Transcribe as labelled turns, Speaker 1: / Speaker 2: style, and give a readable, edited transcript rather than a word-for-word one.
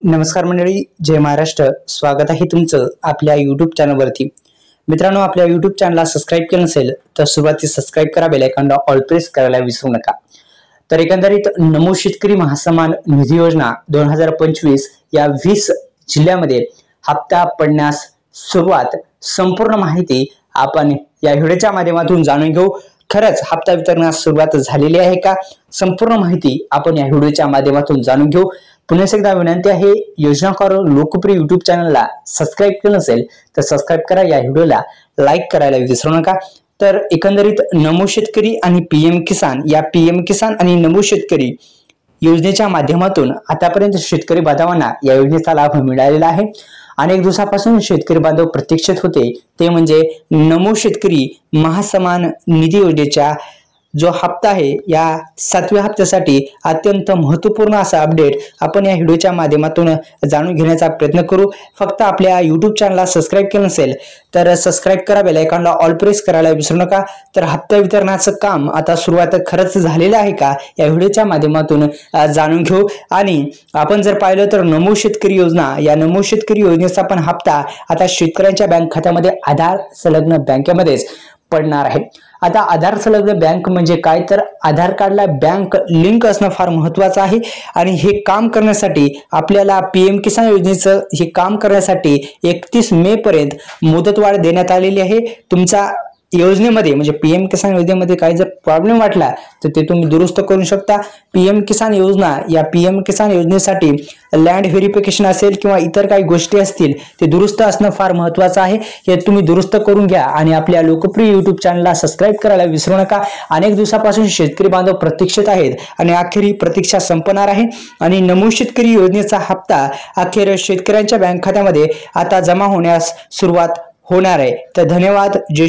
Speaker 1: नमस्कार मंडळी, जय महाराष्ट्र. स्वागत आहे तुमचं आपल्या यूट्यूब चॅनलवरती. मित्रांनो, आपल्या यूट्यूब चॅनलला सबस्क्राईब केलं नसेल तर सुरुवातीला सबस्क्राईब करा, बेल आयकॉनला ऑल प्रेस करायला विसरू नका. तर एकंदरीत नमो शेतकरी महासन्मान निधी योजना 2025 या 20 जिल्ह्यामध्ये हप्ता पडण्यास सुरुवात, संपूर्ण माहिती आपण या व्हिडिओच्या माध्यमातून जाणून घेऊ. खरंच हप्ता वितरणास सुरुवात झालेली आहे का? संपूर्ण माहिती आपण या व्हिडिओच्या माध्यमातून जाणून घेऊ. पुन्हा एकदा विनंती आहे, योजनाकार लोकप्रिय युट्यूब चॅनलला सबस्क्राईब केलं नसेल तर सबस्क्राईब करा, या व्हिडिओला लाईक करायला विसरू नका. तर एकंदरीत नमो शेतकरी आणि पीएम किसान, या पीएम किसान आणि नमो शेतकरी योजनेच्या माध्यमातून आतापर्यंत शेतकरी बांधवांना या योजनेचा लाभ मिळालेला आहे. अनेक दिवसापासून शेतकरी बांधव प्रतीक्षित होते, ते म्हणजे नमो शेतकरी महासन्मान निधी योजनेच्या जो हप्ता आहे, या 7व्या हप्त्यासाठी अत्यंत महत्त्वपूर्ण असा अपडेट आपण या व्हिडिओच्या माध्यमातून जाणून घेण्याचा प्रयत्न करू. फक्त आपल्या यूट्यूब चॅनलला सबस्क्राईब केलं नसेल तर सबस्क्राईब करा, बेल आयकॉनला ऑल प्रेस करायला विसरू नका. तर हप्ता वितरणाचं काम आता सुरुवात खरंच झालेलं आहे का, या व्हिडिओच्या माध्यमातून जाणून घेऊ. आणि आपण जर पाहिलं तर नमो शेतकरी योजना, या नमो शेतकरी योजनेचा पण हप्ता आता शेतकऱ्यांच्या बँक खात्यामध्ये आधार संलग्न बँकेमध्येच पडणार आहे. आता आधार संलग्न बँक म्हणजे काय, तर आधार कार्डला बँक लिंक असणं फार महत्त्वाचं आहे. आणि हे काम करण्यासाठी आपल्याला पीएम किसान योजनेचं हे काम करण्यासाठी 31 मे पर्यंत मुदतवाढ देण्यात आलेली आहे. तुमचा योजनेमध्ये म्हणजे पीएम किसान योजनेमध्ये काही जर प्रॉब्लेम वाटला तर ते तुम्ही दुरुस्त करू शकता. पीएम किसान योजना, या पीएम किसान योजनेसाठी लँड व्हेरिफिकेशन असेल किंवा इतर काही गोष्टी असतील, ते दुरुस्त असणं फार महत्त्वाचं आहे. हे तुम्ही दुरुस्त करून घ्या आणि आपल्या लोकप्रिय युट्यूब चॅनलला सबस्क्राईब करायला विसरू नका. अनेक दिवसापासून शेतकरी बांधव प्रतीक्षित आहेत आणि अखेर प्रतीक्षा संपणार आहे. आणि नमो शेतकरी योजनेचा हप्ता अखेर शेतकऱ्यांच्या बँक खात्यामध्ये आता जमा होण्यास सुरुवात होणार आहे. तर धन्यवाद. जय